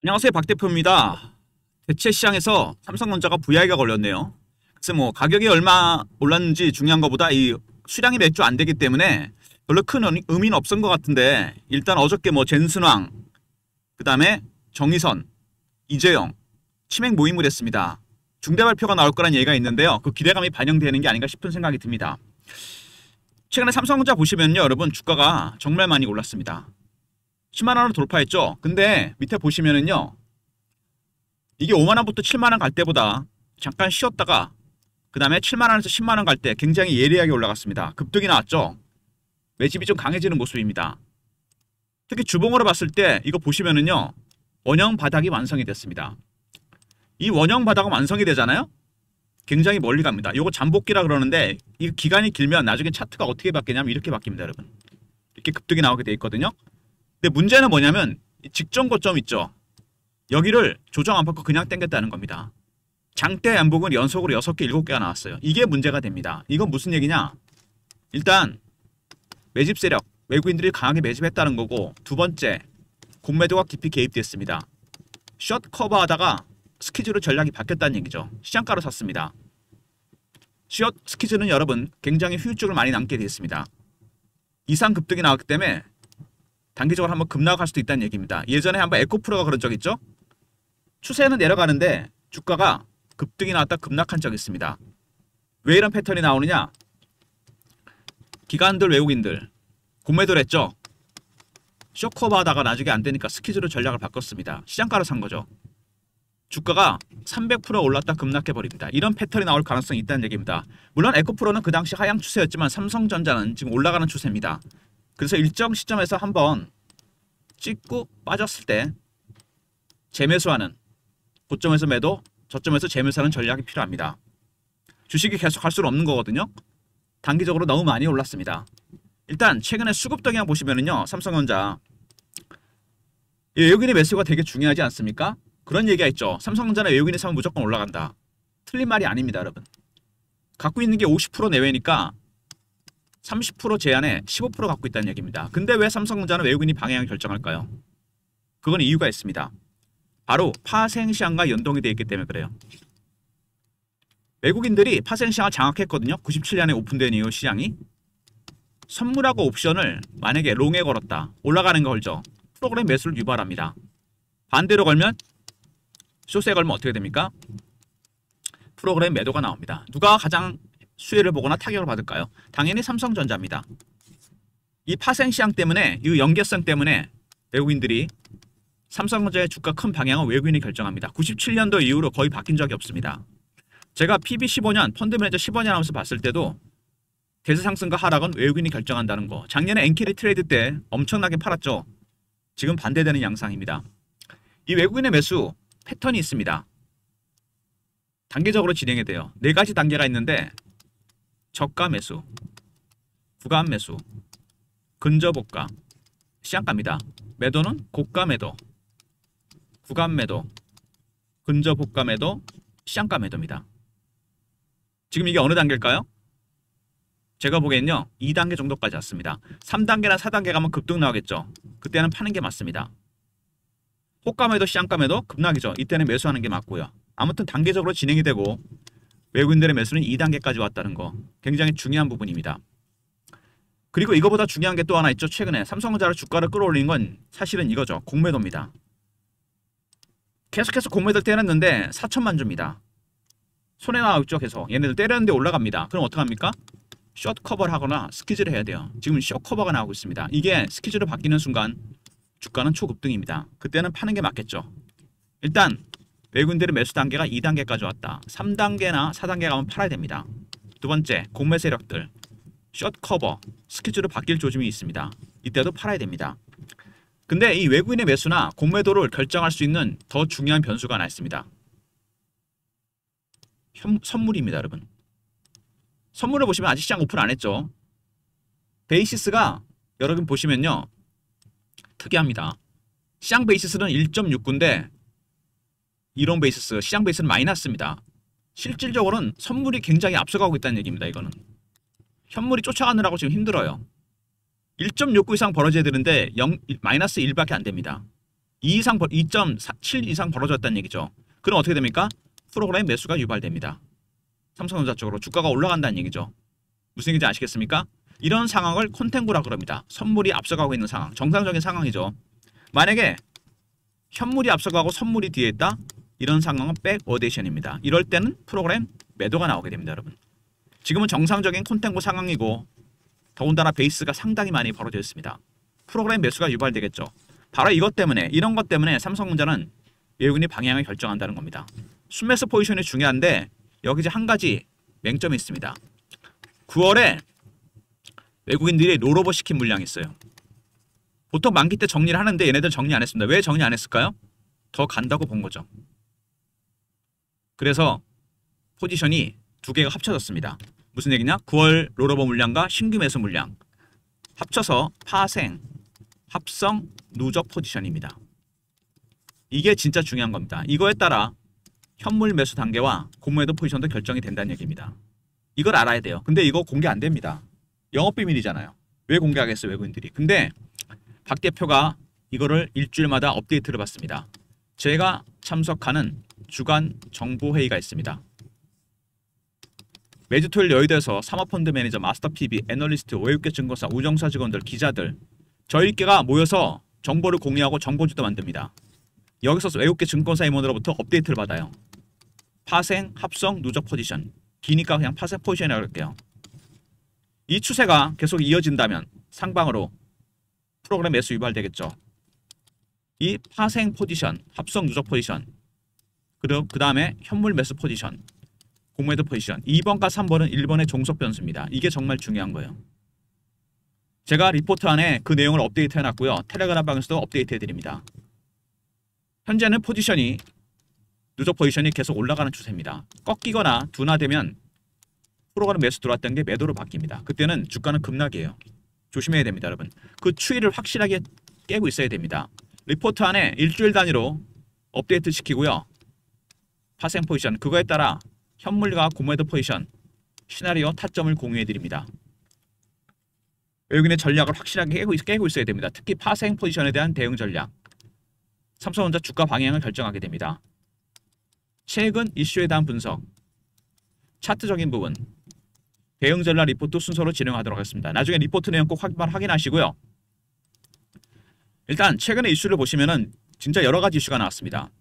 안녕하세요, 박 대표입니다. 대체 시장에서 삼성전자가 VI가 걸렸네요. 그래서 뭐 가격이 얼마 올랐는지 중요한 것보다 이 수량이 몇 주 안 되기 때문에 별로 큰 의미는 없은 것 같은데, 일단 어저께 뭐 젠슨왕, 그 다음에 정의선, 이재용 치맥 모임을 했습니다. 중대 발표가 나올 거란 얘기가 있는데요. 그 기대감이 반영되는 게 아닌가 싶은 생각이 듭니다. 최근에 삼성전자 보시면요, 여러분, 주가가 정말 많이 올랐습니다. 10만 원을 돌파했죠. 근데 밑에 보시면은요, 이게 5만 원부터 7만 원 갈 때보다 잠깐 쉬었다가 그 다음에 7만 원에서 10만 원 갈 때 굉장히 예리하게 올라갔습니다. 급등이 나왔죠. 매집이 좀 강해지는 모습입니다. 특히 주봉으로 봤을 때 이거 보시면은요, 원형 바닥이 완성이 됐습니다. 이 원형 바닥은 완성이 되잖아요. 굉장히 멀리 갑니다. 이거 잠복기라 그러는데, 이 기간이 길면 나중에 차트가 어떻게 바뀌냐면 이렇게 바뀝니다, 여러분. 이렇게 급등이 나오게 돼 있거든요. 근데 문제는 뭐냐면 직전 고점 있죠. 여기를 조정 안 받고 그냥 당겼다는 겁니다. 장대 양봉은 연속으로 6개, 7개가 나왔어요. 이게 문제가 됩니다. 이건 무슨 얘기냐? 일단 매집 세력, 외국인들이 강하게 매집했다는 거고, 두 번째, 공매도가 깊이 개입됐습니다. 숏 커버하다가 스퀴즈로 전략이 바뀌었다는 얘기죠. 시장가로 샀습니다. 숏 스퀴즈는 여러분 굉장히 후유증을 많이 남게 되어 있습니다. 이상 급등이 나왔기 때문에 단기적으로 한번 급락할 수도 있다는 얘기입니다. 예전에 한번 에코프로가 그런 적 있죠? 추세는 내려가는데 주가가 급등이 나왔다 급락한 적이 있습니다. 왜 이런 패턴이 나오느냐? 기관들, 외국인들 공매도를 했죠? 쇼커버 하다가 나중에 안 되니까 스퀴즈로 전략을 바꿨습니다. 시장가로 산 거죠. 주가가 300% 올랐다 급락해버립니다. 이런 패턴이 나올 가능성이 있다는 얘기입니다. 물론 에코프로는 그 당시 하향 추세였지만 삼성전자는 지금 올라가는 추세입니다. 그래서 일정 시점에서 한번 찍고 빠졌을 때 재매수하는, 고점에서 매도, 저점에서 재매수하는 전략이 필요합니다. 주식이 계속 갈 수는 없는 거거든요. 단기적으로 너무 많이 올랐습니다. 일단 최근에 수급 동향 보시면은요, 삼성전자 외국인의 매수가 되게 중요하지 않습니까? 그런 얘기가 있죠. 삼성전자는 외국인이 사면 무조건 올라간다. 틀린 말이 아닙니다, 여러분. 갖고 있는 게 50% 내외니까 30% 제한에 15% 갖고 있다는 얘기입니다. 근데 왜 삼성전자는 외국인이 방향을 결정할까요? 그건 이유가 있습니다. 바로 파생시장과 연동이 되어 있기 때문에 그래요. 외국인들이 파생시장을 장악했거든요. 97년에 오픈된 이후 시장이. 선물하고 옵션을 만약에 롱에 걸었다, 올라가는 거 걸죠. 프로그램 매수를 유발합니다. 반대로 걸면, 숏에 걸면 어떻게 됩니까? 프로그램 매도가 나옵니다. 누가 가장 수혜를 보거나 타격을 받을까요? 당연히 삼성전자입니다. 이 파생시장 때문에, 이 연계성 때문에 외국인들이 삼성전자의 주가 큰 방향은 외국인이 결정합니다. 97년도 이후로 거의 바뀐 적이 없습니다. 제가 PB 15년, 펀드 매니저 15년 하면서 봤을 때도 대세 상승과 하락은 외국인이 결정한다는 거. 작년에 엔캐리 트레이드 때 엄청나게 팔았죠. 지금 반대되는 양상입니다. 이 외국인의 매수 패턴이 있습니다. 단계적으로 진행이 돼요. 4가지 단계가 있는데, 저가 매수, 구간 매수, 근저고가, 시장가입니다. 매도는 고가 매도, 구간 매도, 근저고가 매도, 시장가 매도입니다. 지금 이게 어느 단계일까요? 제가 보기엔요, 2단계 정도까지 왔습니다. 3단계나 4단계 가면 급등 나오겠죠. 그때는 파는 게 맞습니다. 호가 매도, 시장가 매도 급락이죠. 이때는 매수하는 게 맞고요. 아무튼 단계적으로 진행이 되고, 외국인들의 매수는 2단계까지 왔다는 거 굉장히 중요한 부분입니다. 그리고 이거보다 중요한 게 또 하나 있죠. 최근에 삼성전자를 주가를 끌어올린 건 사실은 이거죠. 공매도입니다. 계속해서 공매도를 때렸는데 4천만 주입니다. 손해 나와 있죠. 계속 얘네들 때렸는데 올라갑니다. 그럼 어떡합니까? 숏 커버를 하거나 스퀴즈를 해야 돼요. 지금 숏 커버가 나오고 있습니다. 이게 스퀴즈로 바뀌는 순간 주가는 초급등입니다. 그때는 파는 게 맞겠죠. 일단 외국인들의 매수 단계가 2단계까지 왔다. 3단계나 4단계 가면 팔아야 됩니다. 두 번째, 공매 세력들 숏 커버, 스퀴즈로 바뀔 조짐이 있습니다. 이때도 팔아야 됩니다. 근데 이 외국인의 매수나 공매도를 결정할 수 있는 더 중요한 변수가 하나 있습니다. 선물입니다, 여러분. 선물을 보시면 아직 시장 오픈 안 했죠. 베이시스가 여러분 보시면요, 특이합니다. 시장 베이시스는 1.69인데 이론 베이시스, 시장 베이시스는 마이너스입니다. 실질적으로는 선물이 굉장히 앞서가고 있다는 얘기입니다. 이거는 현물이 쫓아가느라고 지금 힘들어요. 1.69 이상 벌어져야 되는데 마이너스 1밖에 안 됩니다. 2.7 이상 벌어졌다는 얘기죠. 그럼 어떻게 됩니까? 프로그램 매수가 유발됩니다. 삼성전자 쪽으로 주가가 올라간다는 얘기죠. 무슨 얘기인지 아시겠습니까? 이런 상황을 콘탱고라 그럽니다. 선물이 앞서가고 있는 상황. 정상적인 상황이죠. 만약에 현물이 앞서가고 선물이 뒤에 있다? 이런 상황은 백워데이션입니다. 이럴 때는 프로그램 매도가 나오게 됩니다, 여러분. 지금은 정상적인 콘탱고 상황이고 더군다나 베이스가 상당히 많이 벌어져 있습니다. 프로그램 매수가 유발되겠죠. 바로 이것 때문에, 이런 것 때문에 삼성전자는 외국인이 방향을 결정한다는 겁니다. 순매수 포지션이 중요한데 여기 이제 한 가지 맹점이 있습니다. 9월에 외국인들이 롤오버 시킨 물량이 있어요. 보통 만기 때 정리를 하는데 얘네들 정리 안 했습니다. 왜 정리 안 했을까요? 더 간다고 본 거죠. 그래서 포지션이 두 개가 합쳐졌습니다. 무슨 얘기냐? 9월 롤오버 물량과 신규 매수 물량 합쳐서 파생, 합성, 누적 포지션입니다. 이게 진짜 중요한 겁니다. 이거에 따라 현물 매수 단계와 공매도 포지션도 결정이 된다는 얘기입니다. 이걸 알아야 돼요. 근데 이거 공개 안 됩니다. 영업비밀이잖아요. 왜 공개하겠어요, 외국인들이. 근데 박 대표가 이거를 일주일마다 업데이트를 받습니다. 제가 참석하는 주간 정보회의가 있습니다. 매주 토요일 여의도에서 사모펀드 매니저, 마스터 PB, 애널리스트, 외국계 증권사, 우정사 직원들, 기자들 저희끼가 모여서 정보를 공유하고 정보지도 만듭니다. 여기서 외국계 증권사 임원으로부터 업데이트를 받아요. 파생, 합성, 누적 포지션. 기니까 그냥 파생 포지션이라고 할게요. 이 추세가 계속 이어진다면 상방으로 프로그램 매수 유발되겠죠. 이 파생 포지션, 합성 누적 포지션, 그리고 그 다음에 현물 매수 포지션, 공매도 포지션. 2번과 3번은 1번의 종속 변수입니다. 이게 정말 중요한 거예요. 제가 리포트 안에 그 내용을 업데이트 해놨고요. 텔레그램 방에서도 업데이트 해드립니다. 현재는 포지션이 누적 포지션이 계속 올라가는 추세입니다. 꺾이거나 둔화되면 프로그램 매수 들어왔던 게 매도로 바뀝니다. 그때는 주가는 급락이에요. 조심해야 됩니다, 여러분. 그 추이를 확실하게 깨고 있어야 됩니다. 리포트 안에 일주일 단위로 업데이트 시키고요. 파생 포지션, 그거에 따라 현물과 공매도 포지션, 시나리오 타점을 공유해 드립니다. 외국인의 전략을 확실하게 깨고 있어야 됩니다. 특히 파생 포지션에 대한 대응 전략. 삼성전자 주가 방향을 결정하게 됩니다. 최근 이슈에 대한 분석, 차트적인 부분, 대응 전략 리포트 순서로 진행하도록 하겠습니다. 나중에 리포트 내용 꼭 확인하시고요. 일단 최근의 이슈를 보시면은 진짜 여러 가지 이슈가 나왔습니다.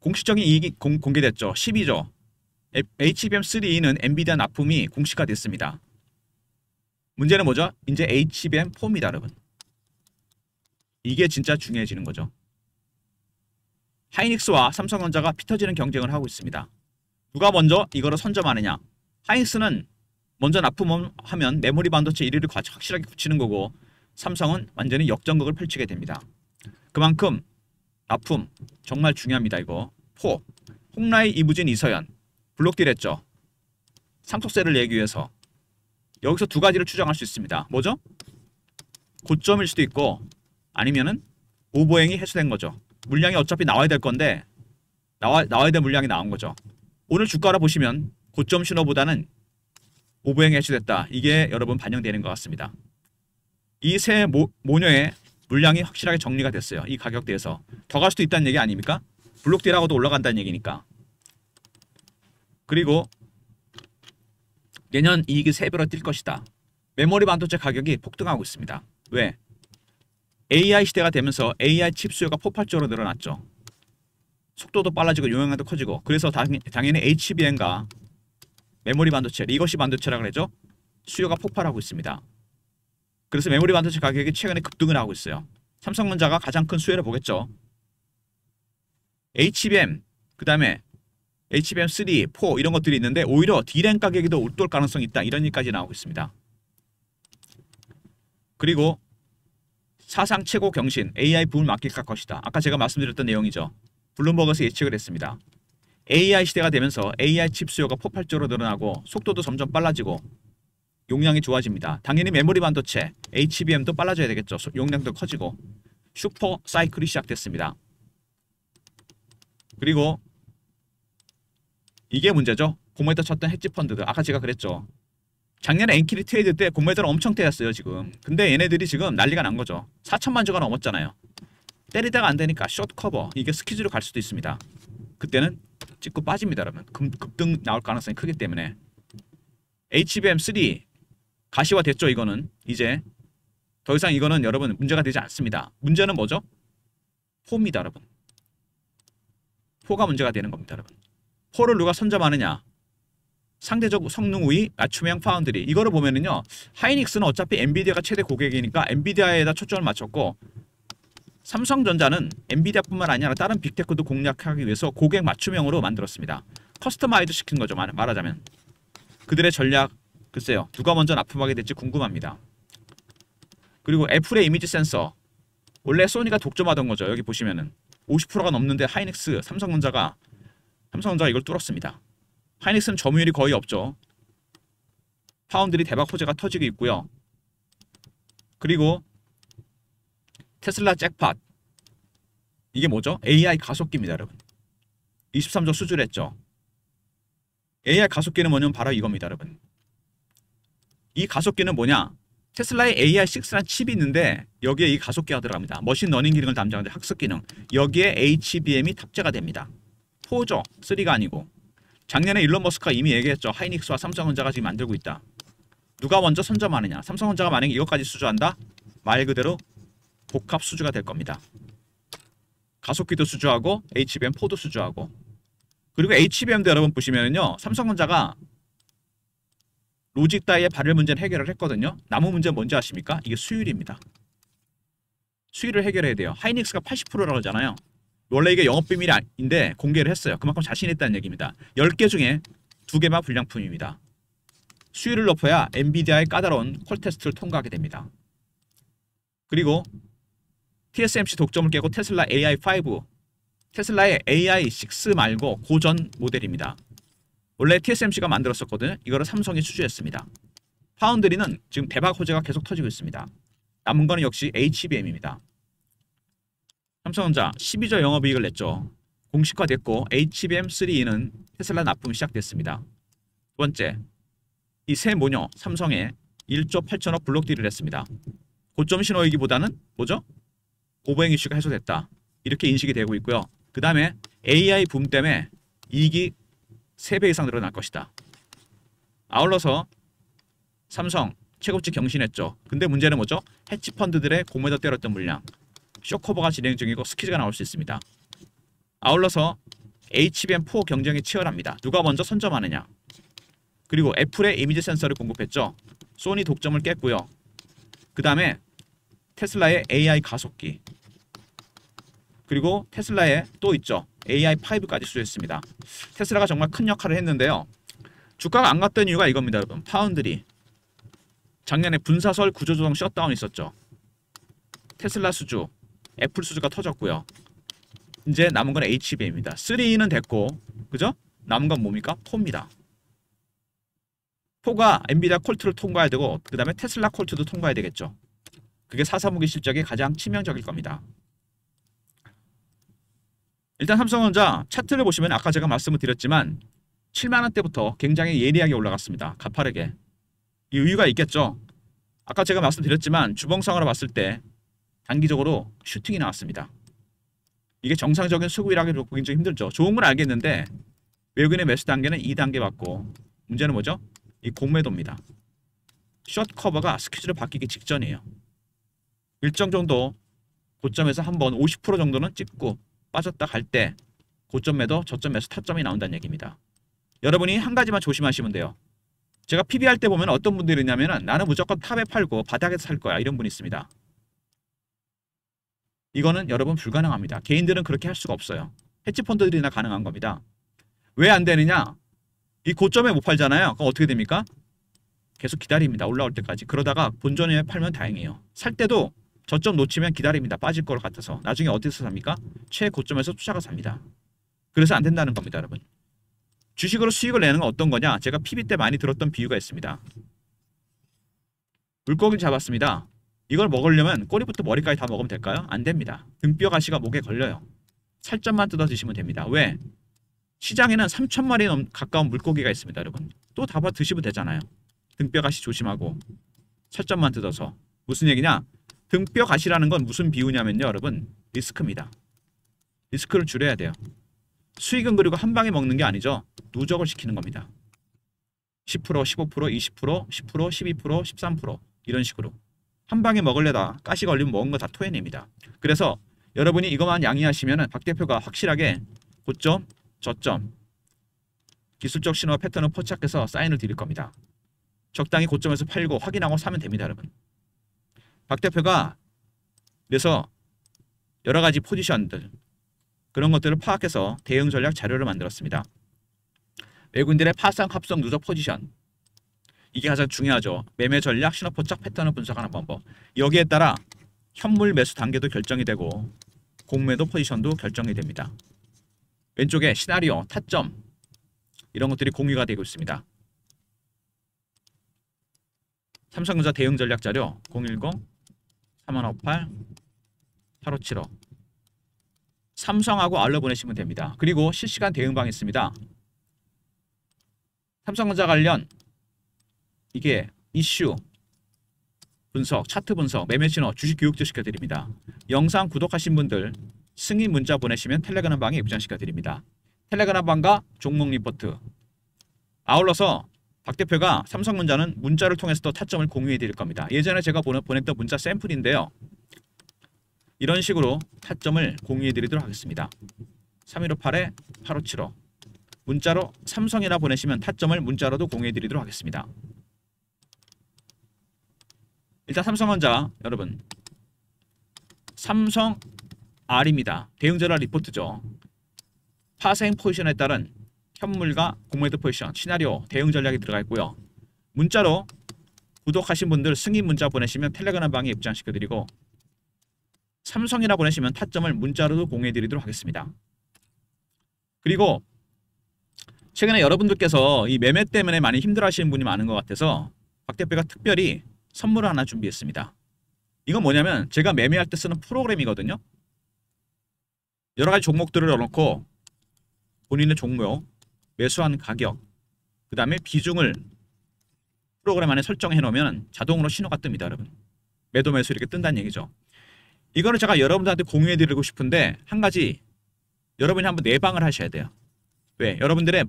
공식적인 이익이 공개됐죠. 12조. HBM3는 엔비디아 납품이 공시화됐습니다. 문제는 뭐죠? 이제 HBM4입니다, 여러분. 이게 진짜 중요해지는 거죠. 하이닉스와 삼성전자가 피터지는 경쟁을 하고 있습니다. 누가 먼저 이거를 선점하느냐. 하이닉스는 먼저 납품하면 메모리 반도체 1위를 확실하게 굳히는 거고 삼성은 완전히 역전극을 펼치게 됩니다. 그만큼 납품 정말 중요합니다. 이거 홍라이, 이무진, 이서연 블록딜 했죠. 상속세를 내기 위해서. 여기서 두 가지를 추정할 수 있습니다. 뭐죠? 고점일 수도 있고 아니면은 오버행이 해소된 거죠. 물량이 어차피 나와야 될 건데 나와야 될 물량이 나온 거죠. 오늘 주가를 보시면 고점 신호보다는 오버행이 해소됐다. 이게 여러분 반영되는 것 같습니다. 이 세 모녀의 물량이 확실하게 정리가 됐어요. 이 가격대에서. 더 갈 수도 있다는 얘기 아닙니까? 블록딜하고도 올라간다는 얘기니까. 그리고 내년 이익이 3배로 뛸 것이다. 메모리 반도체 가격이 폭등하고 있습니다. 왜? AI 시대가 되면서 AI 칩 수요가 폭발적으로 늘어났죠. 속도도 빨라지고 용량도 커지고. 그래서 당연히 HBM과 메모리 반도체, 이것이 반도체라고 그러죠. 수요가 폭발하고 있습니다. 그래서 메모리 반도체 가격이 최근에 급등을 하고 있어요. 삼성전자가 가장 큰 수혜를 보겠죠. HBM, 그 다음에 HBM3, 4 이런 것들이 있는데 오히려 D램 가격이 더 웃돌 가능성이 있다. 이런 얘기까지 나오고 있습니다. 그리고 사상 최고 경신 AI 붐을 맞이할 것이다. 아까 제가 말씀드렸던 내용이죠. 블룸버그에서 예측을 했습니다. AI 시대가 되면서 AI 칩 수요가 폭발적으로 늘어나고 속도도 점점 빨라지고 용량이 좋아집니다. 당연히 메모리 반도체, HBM도 빨라져야 되겠죠. 용량도 커지고 슈퍼 사이클이 시작됐습니다. 그리고 이게 문제죠. 공매도 쳤던 헤지 펀드들. 아까 제가 그랬죠. 작년에 엔키리 트레이드 때 공매도를 엄청 떼었어요 지금. 근데 얘네들이 지금 난리가 난 거죠. 4천만 주가 넘었잖아요. 때리다가 안 되니까 숏 커버, 이게 스퀴즈로 갈 수도 있습니다. 그때는 찍고 빠집니다, 여러분. 급등 나올 가능성이 크기 때문에. HBM3 가시화 됐죠. 이거는 이제 더 이상 이거는 여러분 문제가 되지 않습니다. 문제는 뭐죠? 포입니다, 여러분. 포가 문제가 되는 겁니다, 여러분. 포를 누가 선점하느냐? 상대적 성능 우위, 맞춤형 파운드리. 이거를 보면은요, 하이닉스는 어차피 엔비디아가 최대 고객이니까 엔비디아에다 초점을 맞췄고, 삼성전자는 엔비디아뿐만 아니라 다른 빅테크도 공략하기 위해서 고객 맞춤형으로 만들었습니다. 커스터마이즈 시킨 거죠, 말하자면. 그들의 전략, 글쎄요, 누가 먼저 납품하게 될지 궁금합니다. 그리고 애플의 이미지 센서, 원래 소니가 독점하던 거죠. 여기 보시면은 50%가 넘는데 하이닉스, 삼성전자가 이걸 뚫었습니다. 하이닉스는 점유율이 거의 없죠. 파운드리 대박 호재가 터지고 있고요. 그리고 테슬라 잭팟, 이게 뭐죠? AI 가속기입니다, 여러분. 23조 수주했죠. AI 가속기는 뭐냐면 바로 이겁니다, 여러분. 이 가속기는 뭐냐? 테슬라의 AI6라는 칩이 있는데 여기에 이 가속기가 들어갑니다. 머신러닝 기능을 담당하는 학습 기능. 여기에 HBM이 탑재가 됩니다. 4죠. 3가 아니고. 작년에 일론 머스크가 이미 얘기했죠. 하이닉스와 삼성전자가 지금 만들고 있다. 누가 먼저 선점하느냐. 삼성전자가 만약에 이것까지 수주한다? 말 그대로 복합 수주가 될 겁니다. 가속기도 수주하고 HBM4도 수주하고. 그리고 HBM도 여러분 보시면은요, 삼성전자가 로직 다이의 발열 문제는 해결을 했거든요. 남은 문제는 뭔지 아십니까? 이게 수율입니다. 수율을 해결해야 돼요. 하이닉스가 80%라고 하잖아요. 원래 이게 영업비밀인데 공개를 했어요. 그만큼 자신이 있다는 얘기입니다. 10개 중에 2개만 불량품입니다. 수율을 높여야 엔비디아의 까다로운 콜 테스트를 통과하게 됩니다. 그리고 TSMC 독점을 깨고 테슬라 AI5, 테슬라의 AI6 말고 고전 모델입니다. 원래 TSMC가 만들었었거든요. 이거를 삼성이 수주했습니다. 파운드리는 지금 대박 호재가 계속 터지고 있습니다. 남은 거는 역시 HBM입니다. 삼성전자 12조 영업이익을 냈죠. 공식화됐고 HBM3는 테슬라 납품이 시작됐습니다. 두 번째, 이 새 모녀 삼성에 1조 8천억 블록 딜을 했습니다. 고점 신호이기보다는 뭐죠? 오버행 이슈가 해소됐다. 이렇게 인식이 되고 있고요. 그 다음에 AI 붐 때문에 이익이 3배 이상 늘어날 것이다. 아울러서 삼성 최고치 경신했죠. 근데 문제는 뭐죠? 해치펀드들의 공매도 때렸던 물량, 쇼커버가 진행 중이고 스퀴즈가 나올 수 있습니다. 아울러서 HBM4 경쟁이 치열합니다. 누가 먼저 선점하느냐. 그리고 애플의 이미지 센서를 공급했죠. 소니 독점을 깼고요. 그 다음에 테슬라의 AI 가속기, 그리고 테슬라에 또 있죠. AI5까지 수주했습니다. 테슬라가 정말 큰 역할을 했는데요. 주가가 안 갔던 이유가 이겁니다, 여러분. 파운드리. 작년에 분사설 구조조정 셧다운 있었죠. 테슬라 수주, 애플 수주가 터졌고요. 이제 남은 건 HBM입니다. 3는 됐고, 그죠? 남은 건 뭡니까? 4입니다. 4가 엔비디아 콜트를 통과해야 되고, 그 다음에 테슬라 콜트도 통과해야 되겠죠. 그게 4사무기 실적에 가장 치명적일 겁니다. 일단 삼성전자 차트를 보시면 아까 제가 말씀을 드렸지만 7만원대부터 굉장히 예리하게 올라갔습니다. 가파르게. 이 이유가 있겠죠. 아까 제가 말씀드렸지만 주봉상으로 봤을 때 단기적으로 슈팅이 나왔습니다. 이게 정상적인 수급이라고 보기 굉장히 힘들죠. 좋은 건 알겠는데 외국인의 매수 단계는 2단계 받고, 문제는 뭐죠? 이 공매도입니다. 숏 커버가 스퀴즈로 바뀌기 직전이에요. 일정 정도 고점에서 한번 50% 정도는 찍고 빠졌다 갈 때 고점 매도, 저점 매수, 타점이 나온다는 얘기입니다. 여러분이 한 가지만 조심하시면 돼요. 제가 PB 할 때 보면 어떤 분들이 있냐면은 나는 무조건 탑에 팔고 바닥에서 살 거야, 이런 분이 있습니다. 이거는 여러분 불가능합니다. 개인들은 그렇게 할 수가 없어요. 헤지펀드들이나 가능한 겁니다. 왜 안 되느냐? 이 고점에 못 팔잖아요. 그럼 어떻게 됩니까? 계속 기다립니다. 올라올 때까지. 그러다가 본전에 팔면 다행이에요. 살 때도 저점 놓치면 기다립니다. 빠질 것 같아서. 나중에 어디서 삽니까? 최고점에서 쫓아가 삽니다. 그래서 안 된다는 겁니다, 여러분. 주식으로 수익을 내는 건 어떤 거냐? 제가 PB 때 많이 들었던 비유가 있습니다. 물고기를 잡았습니다. 이걸 먹으려면 꼬리부터 머리까지 다 먹으면 될까요? 안 됩니다. 등뼈 가시가 목에 걸려요. 살점만 뜯어 드시면 됩니다. 왜? 시장에는 3,000마리 가까운 물고기가 있습니다, 여러분. 또 다 드시면 되잖아요. 등뼈 가시 조심하고 살점만 뜯어서. 무슨 얘기냐? 등뼈 가시라는 건 무슨 비유냐면요, 여러분. 리스크입니다. 리스크를 줄여야 돼요. 수익은 그리고 한 방에 먹는 게 아니죠. 누적을 시키는 겁니다. 10%, 15%, 20%, 10%, 12%, 13% 이런 식으로 한 방에 먹으려다 가시 걸리면 먹은 거 다 토해냅니다. 그래서 여러분이 이것만 양해하시면 박 대표가 확실하게 고점, 저점, 기술적 신호와 패턴을 포착해서 사인을 드릴 겁니다. 적당히 고점에서 팔고 확인하고 사면 됩니다, 여러분. 박 대표가 그래서 여러 가지 포지션들 그런 것들을 파악해서 대응 전략 자료를 만들었습니다. 외국인들의 파상, 합성, 누적 포지션 이게 가장 중요하죠. 매매 전략, 신호 포착, 패턴을 분석하는 방법. 여기에 따라 현물 매수 단계도 결정이 되고 공매도 포지션도 결정이 됩니다. 왼쪽에 시나리오, 타점 이런 것들이 공유가 되고 있습니다. 삼성전자 대응 전략 자료 010-3158-8575 삼성하고 알러 보내시면 됩니다. 그리고 실시간 대응방이 있습니다. 삼성전자 관련 이게 이슈 분석, 차트 분석, 매매 신호, 주식 교육도 시켜드립니다. 영상 구독하신 분들 승인 문자 보내시면 텔레그램 방에 입장시켜드립니다. 텔레그램 방과 종목 리포트 아울러서 박 대표가 삼성전자는 문자를 통해서도 타점을 공유해 드릴 겁니다. 예전에 제가 보냈던 문자 샘플인데요. 이런 식으로 타점을 공유해 드리도록 하겠습니다. 3158-8575 문자로 삼성이라 보내시면 타점을 문자로도 공유해 드리도록 하겠습니다. 일단 삼성전자 여러분 삼성 R입니다. 대응 전략 리포트죠. 파생 포지션에 따른 현물과 공매도 포지션, 시나리오, 대응 전략이 들어가 있고요. 문자로 구독하신 분들 승인 문자 보내시면 텔레그램 방에 입장시켜드리고 삼성이라 보내시면 타점을 문자로도 공유해드리도록 하겠습니다. 그리고 최근에 여러분들께서 이 매매 때문에 많이 힘들어하시는 분이 많은 것 같아서 박 대표가 특별히 선물을 하나 준비했습니다. 이건 뭐냐면 제가 매매할 때 쓰는 프로그램이거든요. 여러 가지 종목들을 넣어놓고 본인의 종목, 매수한 가격, 그 다음에 비중을 프로그램 안에 설정해 놓으면 자동으로 신호가 뜹니다, 여러분. 매도 매수 이렇게 뜬다는 얘기죠. 이거를 제가 여러분들한테 공유해 드리고 싶은데 한 가지 여러분이 한번 내방을 하셔야 돼요. 왜? 여러분들의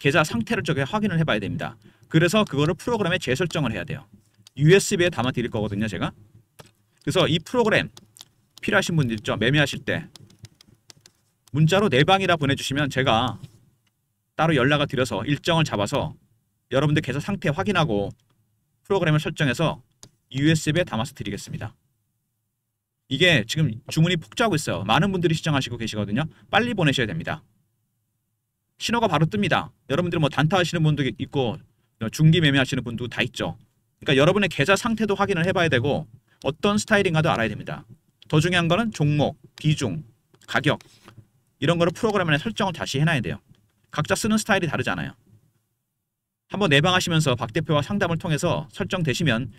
계좌 상태를 저게 확인을 해봐야 됩니다. 그래서 그거를 프로그램에 재설정을 해야 돼요. USB에 담아 드릴 거거든요, 제가. 그래서 이 프로그램 필요하신 분들 있죠? 매매하실 때 문자로 내방이라 보내주시면 제가 따로 연락을 드려서 일정을 잡아서 여러분들 계좌 상태 확인하고 프로그램을 설정해서 USB에 담아서 드리겠습니다. 이게 지금 주문이 폭주하고 있어요. 많은 분들이 시청하시고 계시거든요. 빨리 보내셔야 됩니다. 신호가 바로 뜹니다. 여러분들 뭐 단타 하시는 분도 있고 중기 매매하시는 분도 다 있죠. 그러니까 여러분의 계좌 상태도 확인을 해봐야 되고 어떤 스타일인가도 알아야 됩니다. 더 중요한 거는 종목, 비중, 가격 이런 거를 프로그램 안에 설정을 다시 해놔야 돼요. 각자 쓰는 스타일이 다르잖아요. 한번 내방하시면서 박 대표와 상담을 통해서 설정되시면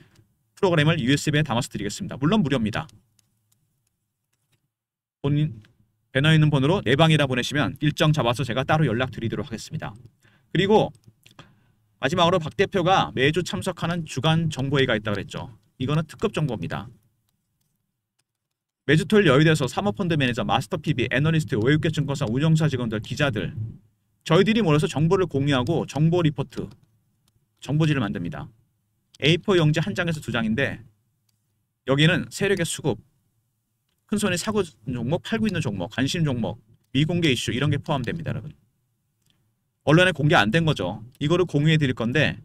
프로그램을 USB에 담아서 드리겠습니다. 물론 무료입니다. 본인 배너에 있는 번호로 내방이라 보내시면 일정 잡아서 제가 따로 연락드리도록 하겠습니다. 그리고 마지막으로 박 대표가 매주 참석하는 주간 정보회의가 있다고 그랬죠. 이거는 특급 정보입니다. 매주 토요일 여의도에서 사모펀드 매니저, 마스터 PB, 애널리스트, 외국계 증권사, 운영사 직원들, 기자들 저희들이 모여서 정보를 공유하고 정보 리포트, 정보지를 만듭니다. A4 용지 한 장에서 2장인데 여기는 세력의 수급, 큰손이 사고 종목, 팔고 있는 종목, 관심 종목, 미공개 이슈 이런 게 포함됩니다, 여러분. 언론에 공개 안 된 거죠. 이거를 공유해 드릴 건데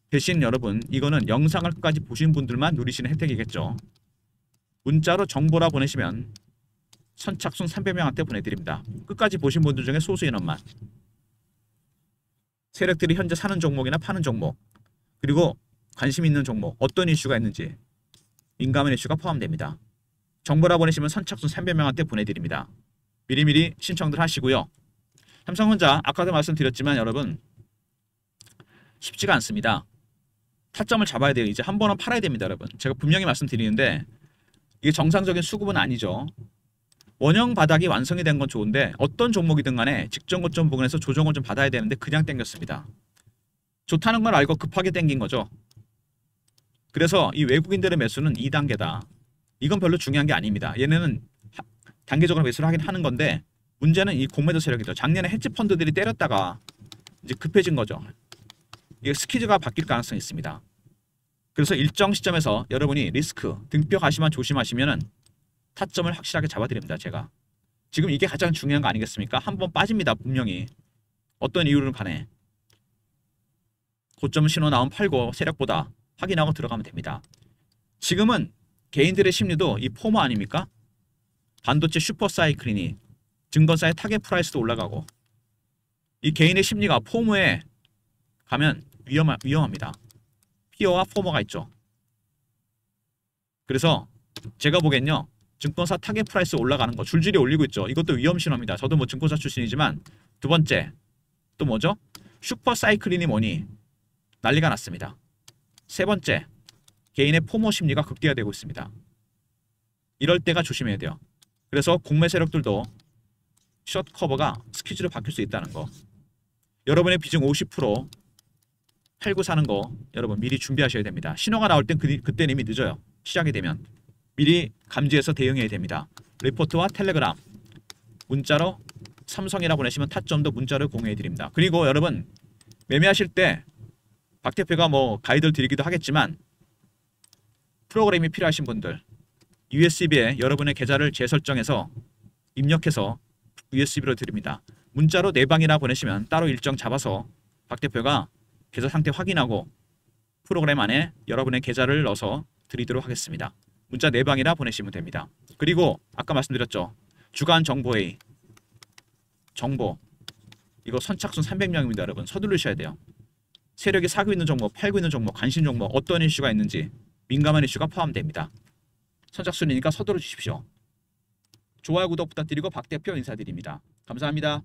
대신 여러분 이거는 영상을 끝까지 보신 분들만 누리시는 혜택이겠죠. 문자로 정보라 보내시면 선착순 300명한테 보내드립니다. 끝까지 보신 분들 중에 소수 인원만. 세력들이 현재 사는 종목이나 파는 종목 그리고 관심 있는 종목 어떤 이슈가 있는지 민감한 이슈가 포함됩니다. 정보라 보내시면 선착순 300명한테 보내드립니다. 미리미리 신청들 하시고요. 삼성전자 아까도 말씀드렸지만 여러분 쉽지가 않습니다. 타점을 잡아야 돼요. 이제 한 번은 팔아야 됩니다, 여러분. 제가 분명히 말씀드리는데 이게 정상적인 수급은 아니죠. 원형 바닥이 완성이 된 건 좋은데 어떤 종목이든 간에 직전 고점 부근에서 조정을 좀 받아야 되는데 그냥 땡겼습니다. 좋다는 걸 알고 급하게 땡긴 거죠. 그래서 이 외국인들의 매수는 2단계다. 이건 별로 중요한 게 아닙니다. 얘네는 단계적으로 매수를 하긴 하는 건데 문제는 이 공매도 세력이죠. 작년에 헤지 펀드들이 때렸다가 이제 급해진 거죠. 이게 스키즈가 바뀔 가능성이 있습니다. 그래서 일정 시점에서 여러분이 리스크 등뼈 가시만 조심하시면은 타점을 확실하게 잡아드립니다. 제가 지금 이게 가장 중요한 거 아니겠습니까? 한번 빠집니다. 분명히 어떤 이유를 간에 고점 신호 나온 팔고 세력보다 확인하고 들어가면 됩니다. 지금은 개인들의 심리도 이 포모 아닙니까? 반도체 슈퍼사이클이니 증권사의 타겟 프라이스도 올라가고 이 개인의 심리가 포모에 가면 위험합니다. 피어와 포모가 있죠. 그래서 제가 보기엔요. 증권사 타겟 프라이스 올라가는 거 줄줄이 올리고 있죠. 이것도 위험 신호입니다. 저도 뭐 증권사 출신이지만 두 번째 또 뭐죠? 슈퍼사이클이니 뭐니 난리가 났습니다. 세 번째 개인의 포모 심리가 극대화되고 있습니다. 이럴 때가 조심해야 돼요. 그래서 공매 세력들도 숏 커버가 스퀴즈로 바뀔 수 있다는 거. 여러분의 비중 50% 팔고 사는 거 여러분 미리 준비하셔야 됩니다. 신호가 나올 땐 그때는 이미 늦어요. 시작이 되면 미리 감지해서 대응해야 됩니다. 리포트와 텔레그램 문자로 삼성이라 보내시면 타점도 문자로 공유해 드립니다. 그리고 여러분 매매하실 때 박 대표가 뭐 가이드를 드리기도 하겠지만 프로그램이 필요하신 분들 USB에 여러분의 계좌를 재설정해서 입력해서 USB로 드립니다. 문자로 4방이나 보내시면 따로 일정 잡아서 박 대표가 계좌 상태 확인하고 프로그램 안에 여러분의 계좌를 넣어서 드리도록 하겠습니다. 문자 4방이나 보내시면 됩니다. 그리고 아까 말씀드렸죠. 주간 정보회의 정보 이거 선착순 300명입니다. 여러분 서두르셔야 돼요. 세력이 사고 있는 종목, 팔고 있는 종목, 관심 종목 어떤 이슈가 있는지 민감한 이슈가 포함됩니다. 선착순이니까 서두르 주십시오. 좋아요 구독 부탁드리고 박 대표 인사드립니다. 감사합니다.